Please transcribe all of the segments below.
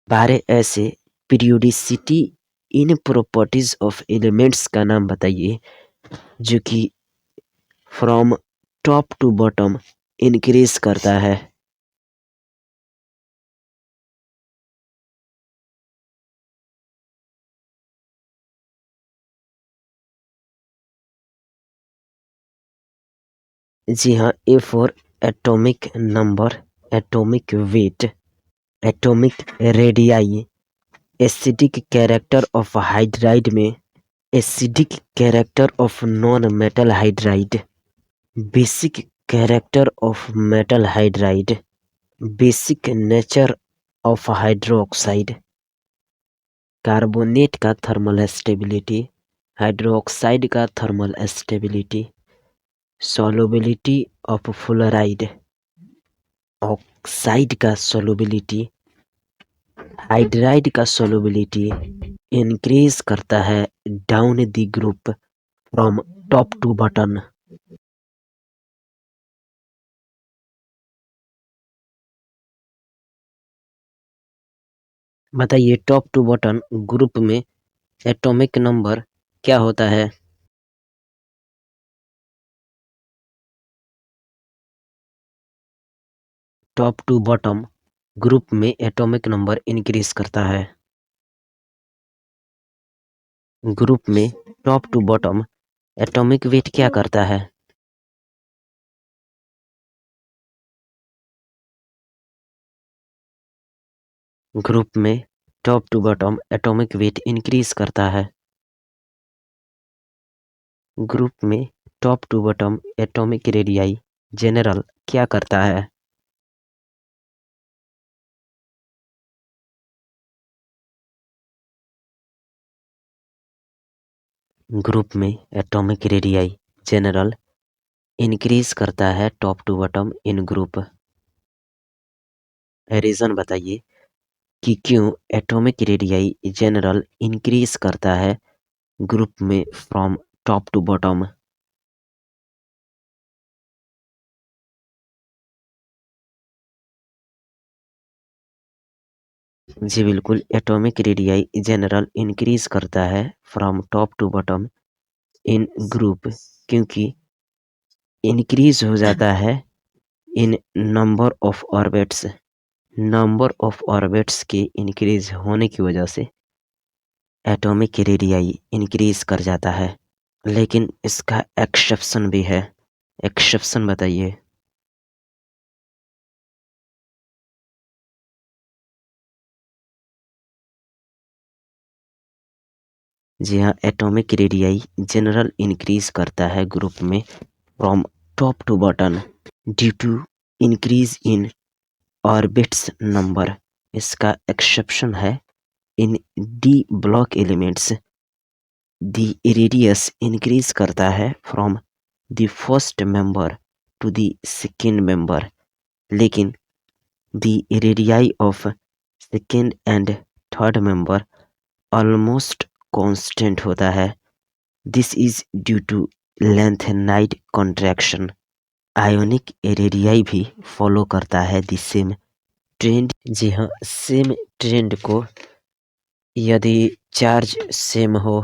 12 ऐसे periodicity in properties of elements का नाम बताइए जो कि from top to bottom increase करता है। जी हाँ, a for atomic number, atomic weight, atomic radii, acidic character of hydride में acidic character of non metal hydride, basic character of metal hydride, basic nature of hydroxide, carbonate का thermal stability, hydroxide का thermal stability, solubility of fluoride, oxide का solubility, hydride का solubility increase करता है down the group from top to bottom. बताइए top to bottom group में atomic number क्या होता है? टॉप टू बॉटम ग्रुप में एटॉमिक नंबर इंक्रीज करता है। ग्रुप में top to bottom atomic weight क्या करता है? ग्रुप में top to bottom atomic weight increase करता है। ग्रुप में top to bottom atomic radii general क्या करता है? ग्रुप में एटॉमिक रेडियाई जनरल इंक्रीज करता है top to bottom in group. Reason बताइए कि क्यों एटॉमिक रेडियाई जनरल इंक्रीज करता है ग्रुप में फ्रॉम टॉप टू बॉटम। जी बिल्कुल, एटॉमिक रेडियाई जनरल इंक्रीज करता है from top to bottom in group क्योंकि इंक्रीज हो जाता है in number of orbits. Number of orbits के इंक्रीज होने की वजह से एटॉमिक रेडियाई इंक्रीज कर जाता है। लेकिन इसका एक्सेप्शन भी है। एक्सेप्शन बताइए। जी हाँ, एटॉमिक रेडियाई जनरल इंक्रीज करता है ग्रुप में from top to bottom due to increase in orbits number. इसका एक्सेप्शन है in D block elements the radius increase करता है from the first member to the second member, लेकिन the radii of second and third member almost constant होता है। This is due to lanthanide contraction. Ionic radii भी follow करता है the same trend. जी हाँ, same trend को यदि charge same हो।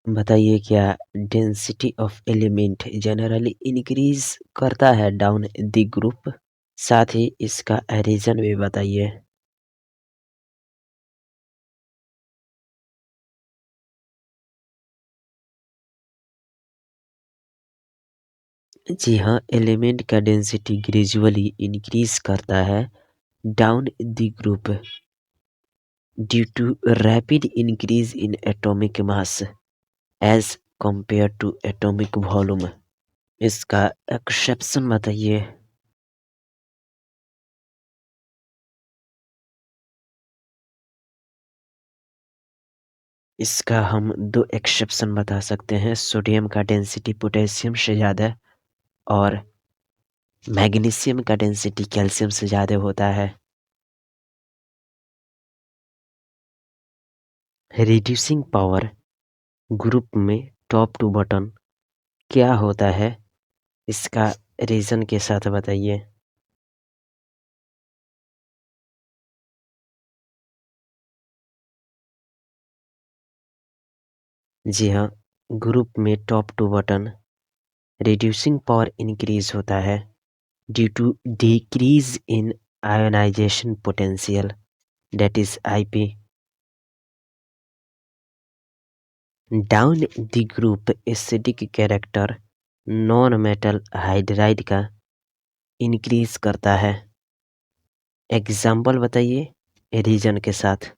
बताइए क्या density of element generally increase करता है डाउन द ग्रुप? साथ ही इसका रीजन भी बताइए। जी हाँ, एलिमेंट का डेंसिटी ग्रेजुअली इंक्रीज करता है down the group due to rapid increase in atomic mass as compare to atomic volume. इसका एक्सेप्शन बताइए। इसका हम दो एक्सेप्शन बता सकते हैं। सोडियम का डेंसिटी पोटेशियम से ज़्यादा और मैग्नीशियम का डेंसिटी कैल्शियम से ज़्यादा होता है। रिड्यूसिंग पावर ग्रुप में टॉप टू बॉटम क्या होता है? इसका रीज़न के साथ बताइए। जी हाँ, ग्रुप में top to bottom reducing power increase होता है due to decrease in ionization potential, that is IP. Down the group acidic character non metal hydride का इंक्रीज करता है। एग्जाम्पल बताइए रीजन के साथ।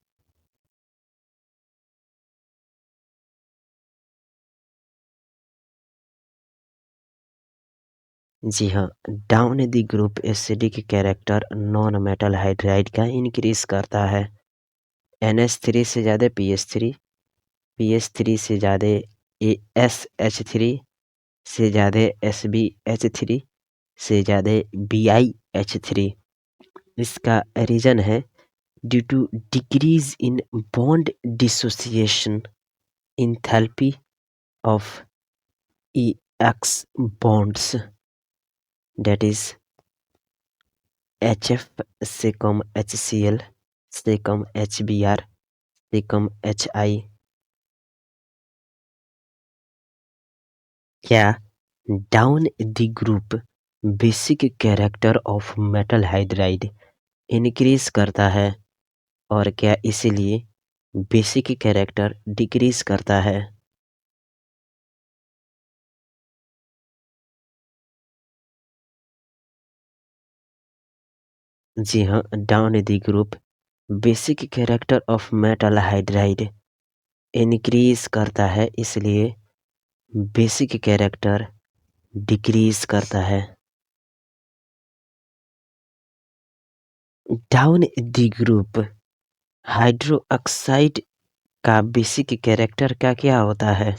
जी हाँ, down the group acidic character non metal hydride का इंक्रीज करता है। NH3 से ज़्यादा PH3, PH3 से ज़्यादा SH3 से ज़्यादा SbH3 से ज़्यादा BiH3। इसका रीज़न है due to decrease in bond dissociation enthalpy of EX bonds, that is HF से कम HCl से कम HBr से कम HI। क्या down the group basic character of metal hydride increase करता है और क्या इसीलिए बेसिक कैरेक्टर डिक्रीज करता है? जी हाँ, down the group basic character of metal hydride increase करता है, इसलिए बेसिक कैरेक्टर डिक्रीज करता है। डाउन द ग्रुप हाइड्रोक्साइड का बेसिक कैरेक्टर का क्या होता है?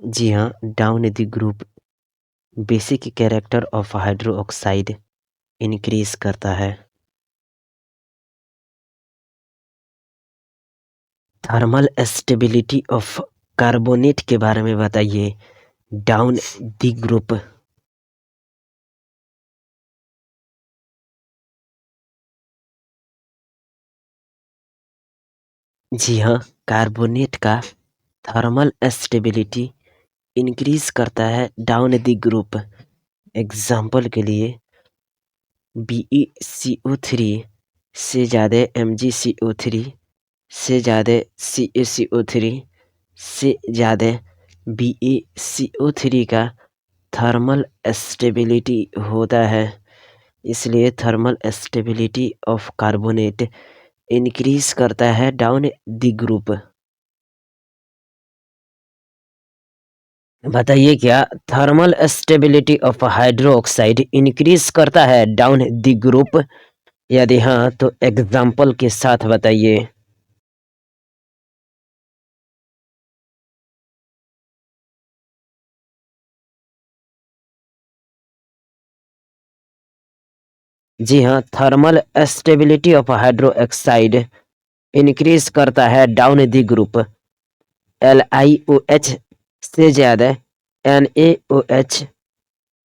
जी हाँ, down the group basic character of hydroxide increase करता है। थर्मल स्टेबिलिटी ऑफ कार्बोनेट के बारे में बताइए डाउन द ग्रुप। जी हाँ, कार्बोनेट का थर्मल स्टेबिलिटी इंक्रीज करता है डाउन द ग्रुप। एग्जाम्पल के लिए BeCO3 से ज़्यादा MgCO3 से ज़्यादा CaCO3 से ज़्यादा BeCO3 का थर्मल स्टेबिलिटी होता है, इसलिए thermal stability of carbonate increase करता है डाउन द ग्रुप। बताइए क्या thermal stability of hydroxide increase करता है डाउन द ग्रुप? यदि हाँ तो एग्जाम्पल के साथ बताइए। जी हाँ, thermal stability of hydroxide increase करता है डाउन द ग्रुप। LiOH से ज़्यादा NaOH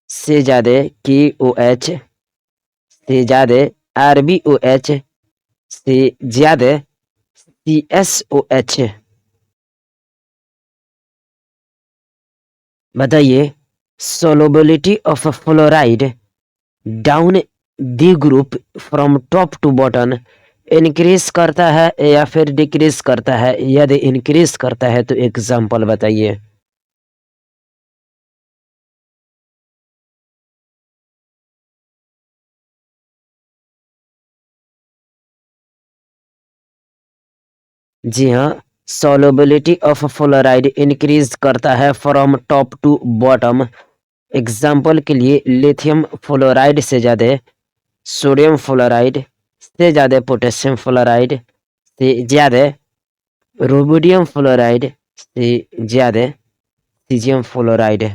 से ज़्यादा KOH से ज़्यादा RbOH से ज़्यादा CSOH। बताइए solubility of fluoride down the group from top to bottom increase करता है या फिर डिक्रीज करता है? यदि इंक्रीज करता है तो एग्जाम्पल बताइए। जी हाँ, solubility ऑफ फ्लोराइड इंक्रीज करता है from top to bottom. Example के लिए लिथियम फ्लोराइड से ज़्यादा सोडियम फ्लोराइड से ज़्यादा पोटेशियम फ्लोराइड से ज़्यादा रोबोडियम फ्लोराइड से ज़्यादा सीजियम फ्लोराइड।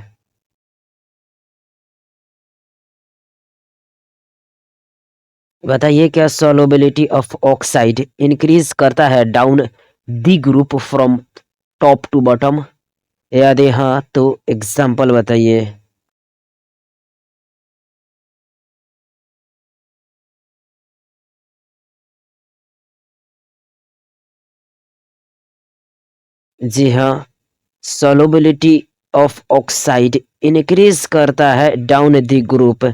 बताइए क्या solubility ऑफ ऑक्साइड इंक्रीज करता है down the group from top to bottom? यदि हाँ तो एग्जाम्पल बताइए। जी हाँ, सॉल्युबिलिटी ऑफ ऑक्साइड इंक्रीज करता है down the group.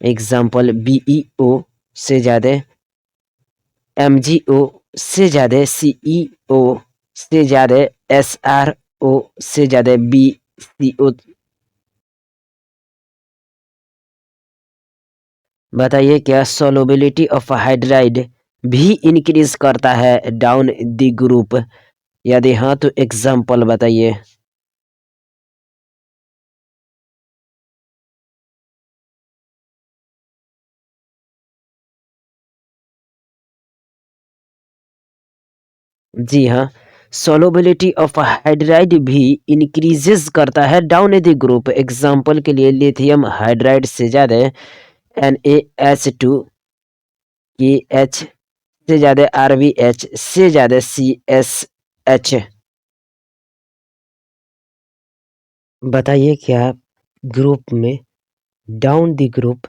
Example BeO से ज़्यादा, MgO से ज़्यादा, CEO से ज़्यादा, SrO से ज़्यादा, BCO। बताइए क्या सॉल्युबिलिटी ऑफ हाइड्राइड भी इंक्रीज करता है डाउन द ग्रुप? यदि हाँ तो एग्जाम्पल बताइए। जी हाँ, सॉल्युबिलिटी ऑफ हाइड्राइड भी इंक्रीजेस करता है डाउन द ग्रुप। एग्जाम्पल के लिए लिथियम हाइड्राइड से ज़्यादा, NaH2, KH से ज़्यादा, RBH से ज़्यादा, CSH। बताइए क्या ग्रुप में down the group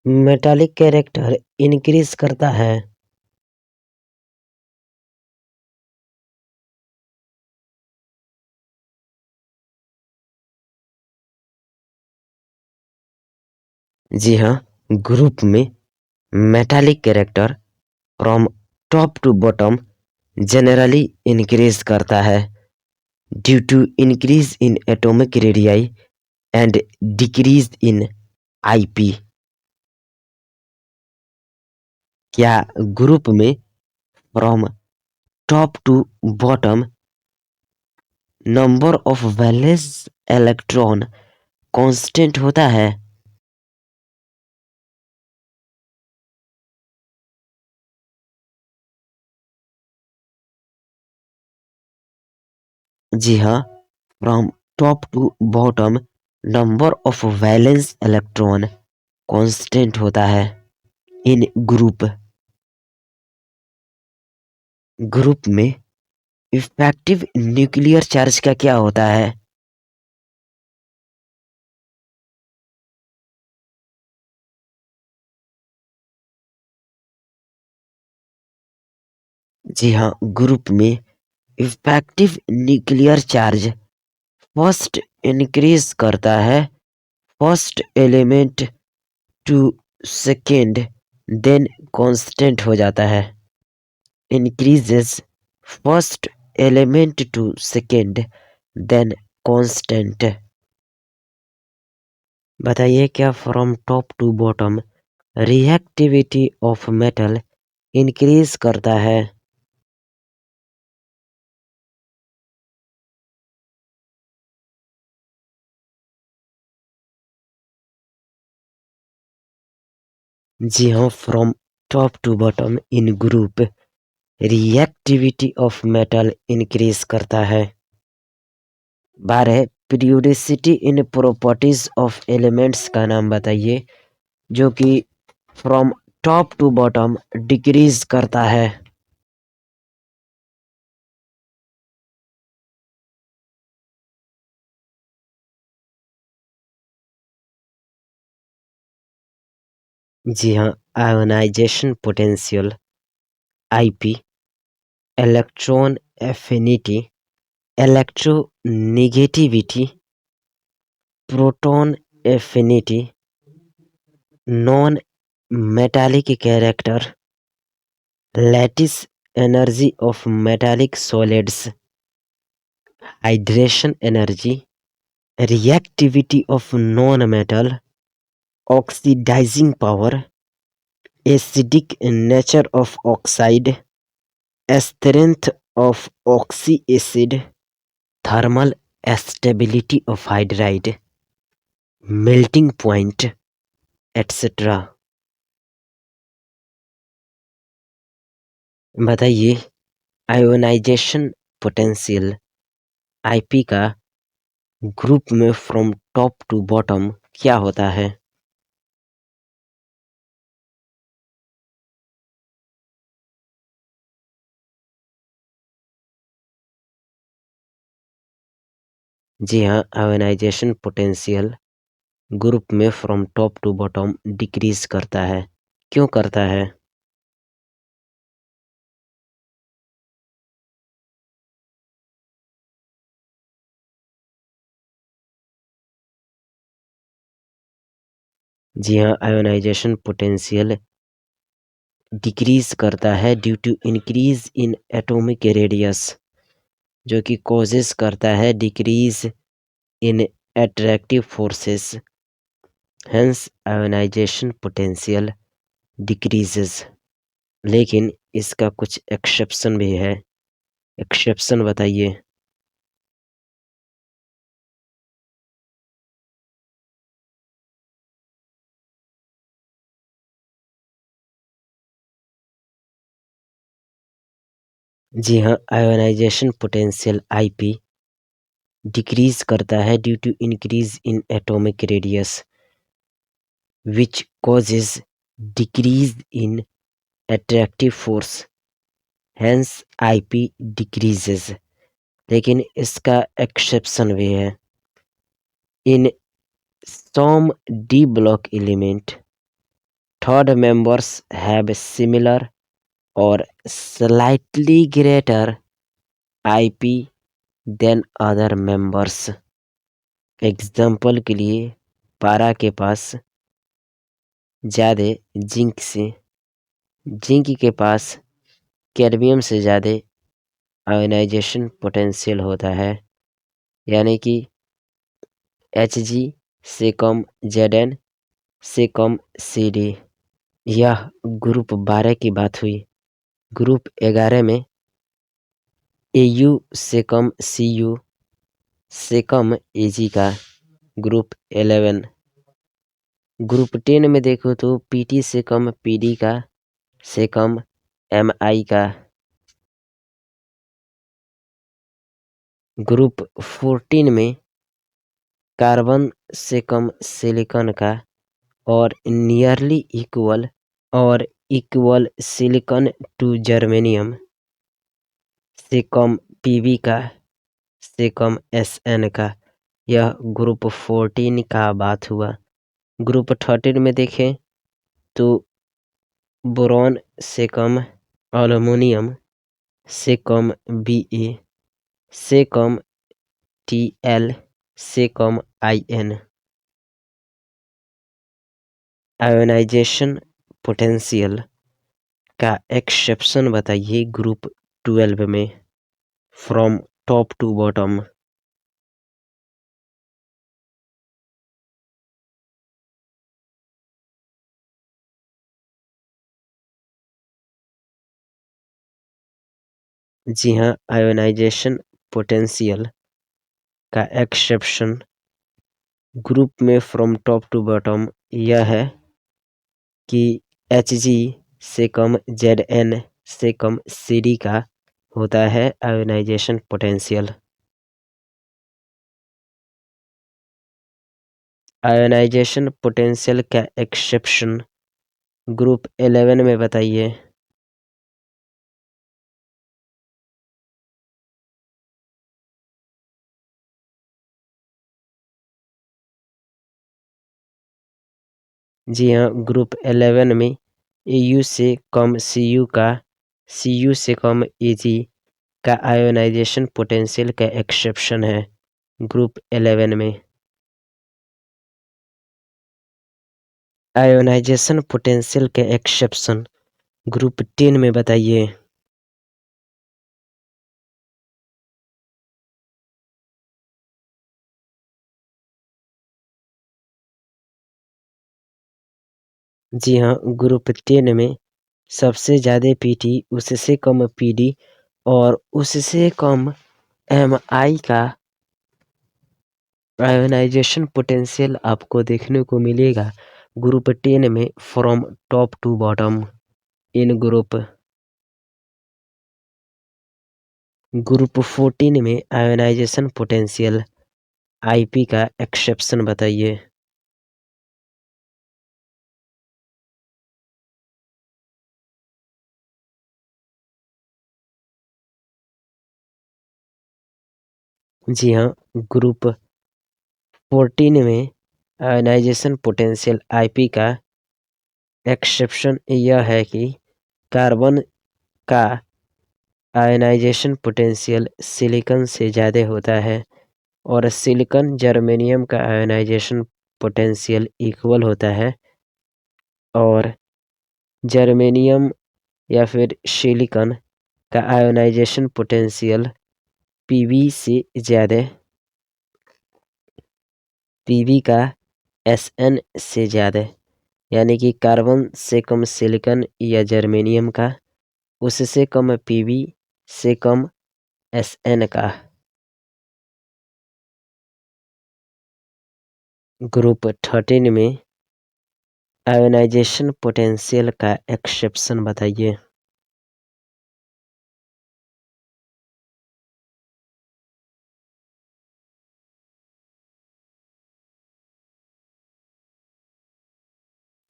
metallic character increase करता है? जी हाँ, ग्रुप में metallic character from top to bottom generally increase करता है due to increase in atomic radii and decrease in IP। क्या ग्रुप में from top to bottom number of valence electron constant होता है? जी हाँ, from top to bottom number of valence electron constant होता है इन ग्रुप। ग्रुप में effective nuclear charge का क्या होता है? जी हाँ, ग्रुप में effective nuclear charge first increase करता है first element to second, then constant हो जाता है। Increases first element to second, then constant. बताइए क्या from top to bottom reactivity of metal increase करता है? जी हाँ, from top to bottom in group reactivity of metal increase करता है। 12 periodicity in properties of elements का नाम बताइए जो कि from top to bottom decrease करता है। जी हाँ, ionization potential, IP, electron affinity, electronegativity, proton affinity, non metallic character, lattice energy of metallic solids, hydration energy, reactivity of non-metal, oxidizing power, acidic nature of oxide, strength of oxyacid, thermal stability of hydride, melting point, etc। बताइए ionization potential IP का group में from top to bottom क्या होता है? जी हाँ, ionization potential group में from top to bottom decrease करता है। क्यों करता है? जी हाँ, आयोनाइजेशन पोटेंशियल डिक्रीज करता है due to increase in atomic radius, जो कि कॉजेस करता है decrease in attractive forces, hence ionization potential decreases. लेकिन इसका कुछ एक्सेप्शन भी है, एक्सेप्शन बताइए। जी हाँ, आयोनाइजेशन पोटेंशियल आईपी डिक्रीज करता है due to increase in atomic radius which causes decrease in attractive force, hence IP decreases. लेकिन इसका एक्सेप्शन भी है। In some d block element, third members have similar or slightly greater IP than other members। Example के लिए पारा के पास ज़्यादा zinc के पास कैडमियम से ज़्यादा आयोनाइजेशन पोटेंशियल होता है, यानी कि Hg से कम Zn से कम Cd। यह ग्रुप 12 की बात हुई। ग्रुप 11 में Au से कम Cu से कम Ag का। ग्रुप 11 ग्रुप 10 में देखो तो Pt से कम Pd का से कम Mi का। ग्रुप 14 में कार्बन से कम सिलिकॉन का और nearly equal silicon to germanium से कम Pb का से कम Sn का। यह ग्रुप 14 का बात हुआ। ग्रुप 13 में देखें तो बोरॉन से कम एल्युमिनियम से कम Ba से कम Tl से कम In। आयोनाइजेशन पोटेंशियल का एक्सेप्शन बताइए ग्रुप 12 में, फ्रॉम टॉप टू बॉटम। जी हाँ, आयोनाइजेशन पोटेंशियल का एक्सेप्शन ग्रुप में फ्रॉम टॉप टू बॉटम यह है कि Hg से कम Zn से कम Cd का होता है आयोनाइजेशन पोटेंशियल। आयोनाइजेशन पोटेंशियल का एक्सेप्शन ग्रुप 11 में बताइए। जी हाँ, ग्रुप 11 में Au से कम Cu का, Cu से कम Ag का आयोनाइजेशन पोटेंशियल का एक्सेप्शन है ग्रुप 11 में। आयोनाइजेशन पोटेंशियल के एक्सेप्शन ग्रुप 10 में बताइए। जी हाँ, ग्रुप 10 में सबसे ज़्यादा Pt, उससे कम Pd और उससे कम Mi का आयोनाइजेशन पोटेंशियल आपको देखने को मिलेगा ग्रुप 10 में from top to bottom. In group 14 में आयोनाइजेशन पोटेंशियल Ip का एक्सेप्शन बताइए। जी हाँ, ग्रुप 14 में आयोनाइजेशन पोटेंशियल Ip का एक्सेप्शन यह है कि कार्बन का आयोनाइजेशन पोटेंशियल सिलिकॉन से ज़्यादा होता है और सिलिकॉन जर्मेनियम का आयोनाइजेशन पोटेंशियल इक्वल होता है और जर्मेनियम या फिर सिलिकॉन का आयोनाइजेशन पोटेंशियल पीवी का एसएन से ज़्यादा, यानी कि कार्बन से कम सिलिकॉन या जर्मेनियम का, उससे कम पीवी से कम एसएन का। ग्रुप 13 में आयोनाइजेशन पोटेंशियल का एक्सेप्शन बताइए।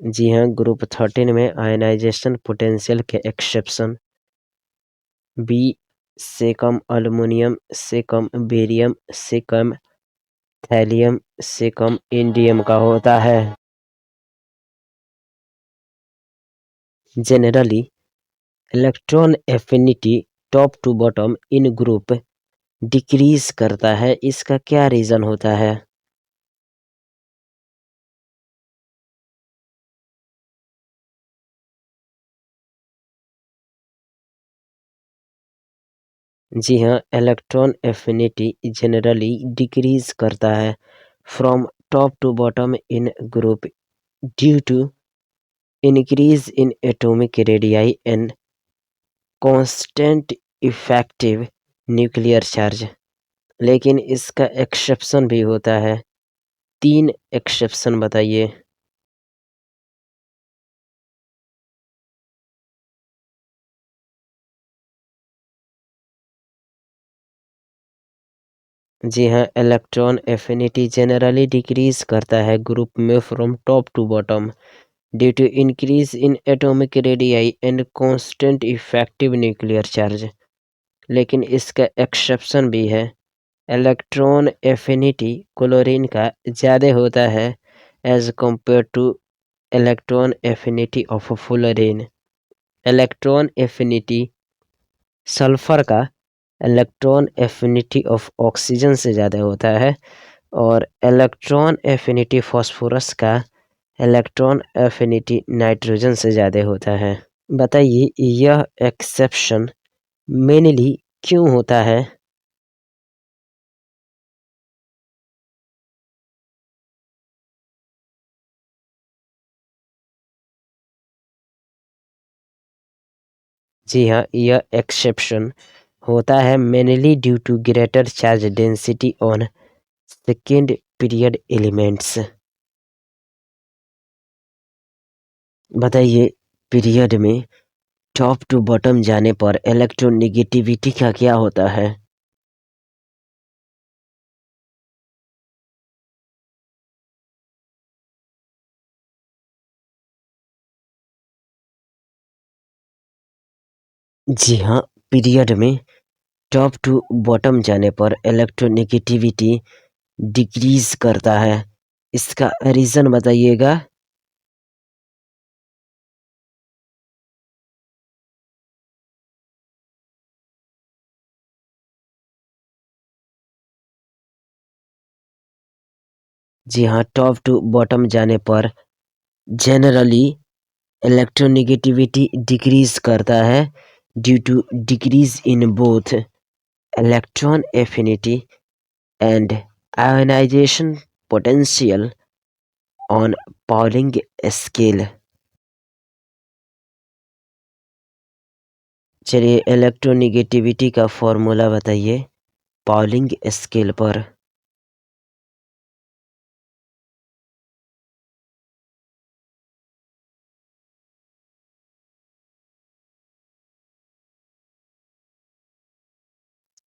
जी हाँ, ग्रुप 13 में आयनाइजेशन पोटेंशियल के एक्सेप्शन बी से कम अल्युमिनियम से कम बेरियम से कम थैलियम से कम इंडियम का होता है। Generally electron affinity top to bottom in group decrease करता है, इसका क्या रीजन होता है? जी हाँ, इलेक्ट्रॉन एफिनिटी जनरली डिक्रीज करता है from top to bottom in group due to increase in atomic radii and constant effective nuclear charge. लेकिन इसका एक्सेप्शन भी होता है। 3 एक्सेप्शन बताइए। जी हाँ, इलेक्ट्रॉन एफिनिटी जनरली डिक्रीज करता है ग्रुप में from top to bottom due to increase in atomic radii and constant effective nuclear charge. लेकिन इसका एक्सेप्शन भी है। इलेक्ट्रॉन एफिनिटी क्लोरीन का ज़्यादा होता है as compare to electron affinity of fluorine. Electron affinity sulphur का इलेक्ट्रॉन एफिनिटी ऑफ ऑक्सीजन से ज़्यादा होता है और इलेक्ट्रॉन एफिनिटी फास्फोरस का इलेक्ट्रॉन एफिनिटी नाइट्रोजन से ज़्यादा होता है। बताइए यह एक्सेप्शन मेनली क्यों होता है? जी हाँ, यह एक्सेप्शन होता है mainly due to greater charge density on second period elements. बताइए पीरियड में टॉप टू बॉटम जाने पर इलेक्ट्रोनेगेटिविटी का क्या होता है? जी हाँ, पीरियड में टॉप टू बॉटम जाने पर इलेक्ट्रोनेगेटिविटी डिक्रीज करता है, इसका रीज़न बताइएगा। जी हाँ, टॉप टू बॉटम जाने पर जनरली इलेक्ट्रोनेगेटिविटी डिक्रीज करता है due to decrease in both electron affinity and ionization potential on Pauling scale. चलिए इलेक्ट्रोनेगेटिविटी का फॉर्मूला बताइए पॉलिंग स्केल पर।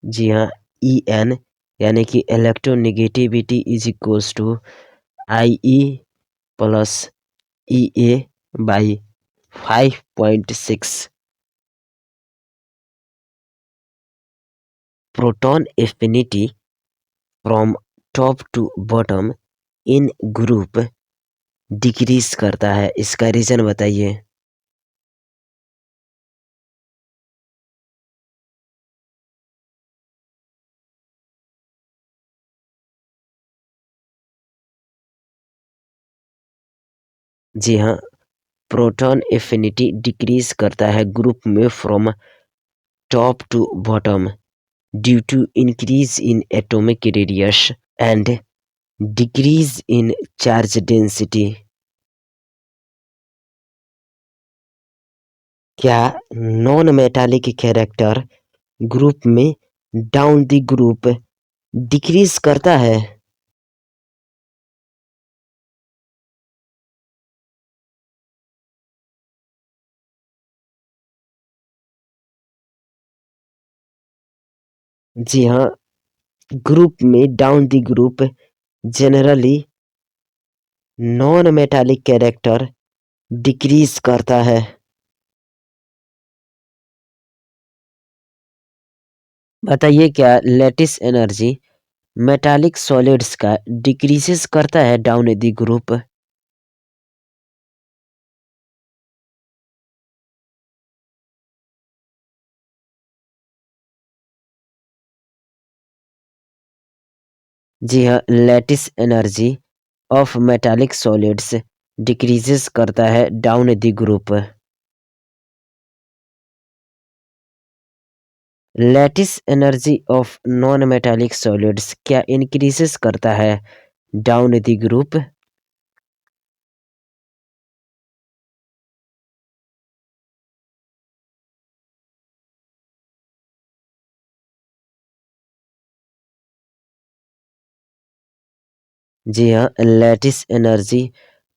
जी हाँ, ई एन यानी कि electronegativity is equals to I E plus E A by 5.6। Proton affinity from top to bottom in group decrease करता है, इसका रीजन बताइए। जी हाँ, प्रोटॉन एफिनिटी डिक्रीज करता है ग्रुप में from top to bottom due to increase in atomic radius and decrease in charge density. क्या नॉन मेटालिक कैरेक्टर ग्रुप में डाउन द ग्रुप डिक्रीज करता है? जी हाँ, ग्रुप में down the group generally non metallic character decrease करता है। बताइए, क्या लैटिस एनर्जी मेटालिक सॉलिड्स का डिक्रीजेस करता है डाउन द ग्रुप? जी हाँ, lattice energy of metallic solids decreases करता है down the group. Lattice energy of non metallic solids क्या इंक्रीजेस करता है डाउन द ग्रुप? जी हाँ, lattice energy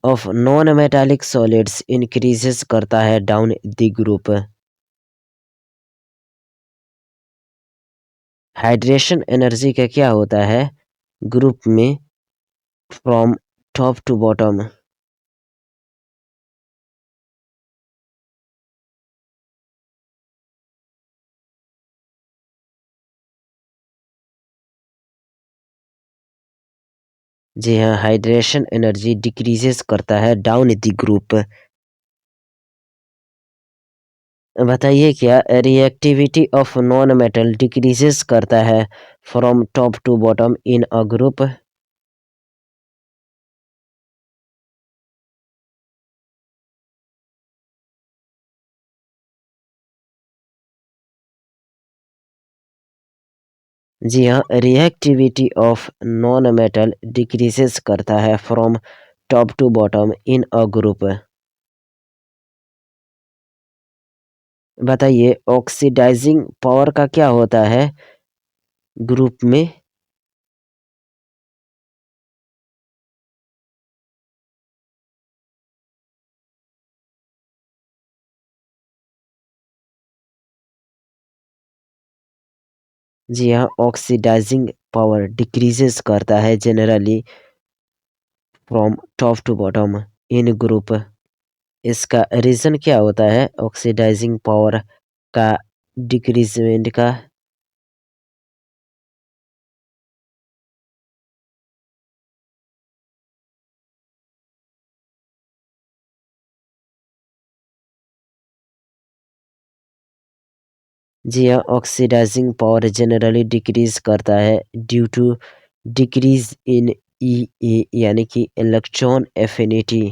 of non metallic solids increases करता है down the group. Hydration energy का क्या होता है ग्रुप में फ्रॉम टॉप टू बॉटम? जी हाँ, हाइड्रेशन एनर्जी डिक्रीजेस करता है डाउन द ग्रुप। बताइए, क्या reactivity of non metal decreases करता है from top to bottom in a group? जी हाँ, reactivity of non metal decreases करता है from top to bottom in a group. बताइए, ऑक्सीडाइजिंग पावर का क्या होता है ग्रुप में? जी हाँ, ऑक्सीडाइजिंग पावर डिक्रीजेस करता है generally from top to bottom in group. इसका रीज़न क्या होता है ऑक्सीडाइजिंग पावर का डिक्रीजमेंट का? जी हाँ, ऑक्सीडाइजिंग पावर जनरली डिक्रीज करता है ड्यू टू डिक्रीज इन ई यानी कि electron affinity.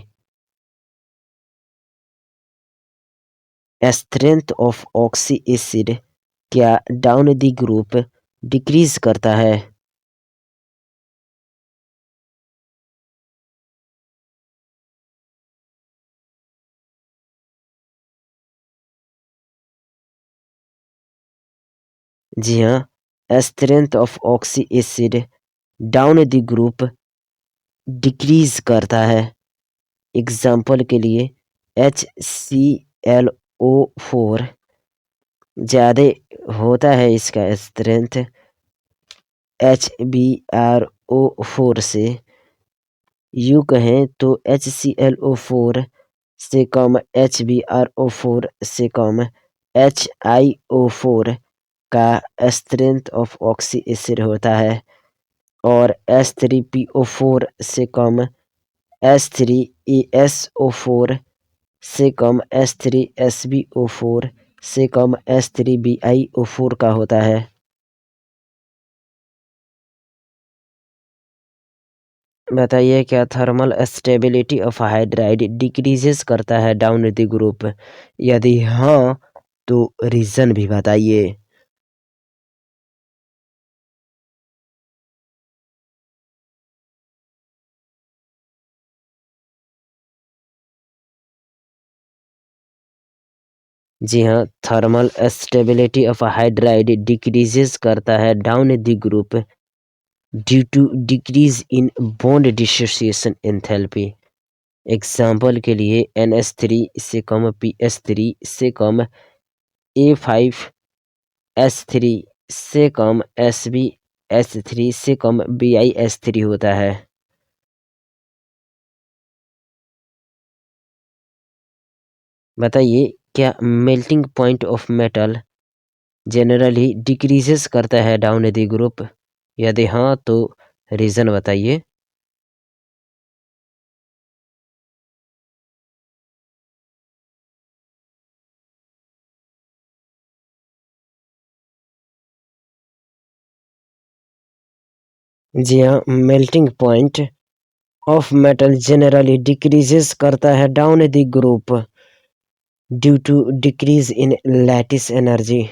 Strength of oxy acid क्या डाउन द ग्रुप डिक्रीज करता है? जी हाँ, strength of oxy acid down the group decrease करता है। एग्जाम्पल के लिए HClO4 ज़्यादा होता है इसका स्ट्रेंथ HbRO4 से। यूँ कहें तो HClO4 से कम HbRO4 से कम HiO4 का स्ट्रेंथ ऑफ ऑक्सी एसिड होता है और H3PO4 से कम H3ASO4 से कम H3SbO4 से कम H3BiO4 का होता है। बताइए क्या thermal stability of hydride decreases करता है डाउन द ग्रुप? यदि हाँ तो रीजन भी बताइए। जी हाँ, thermal stability of hydride decreases करता है down the group due to decrease in bond dissociation enthalpy. Example के लिए NH3 से कम PS3 से कम A5S3 से कम SbS3 से कम BiS3 होता है। बताइए क्या melting point of metal generally decreases करता है डाउन द ग्रुप? यदि हाँ तो रीजन बताइए। जी हाँ, melting point of metal generally decreases करता है down the group due to decrease in lattice energy.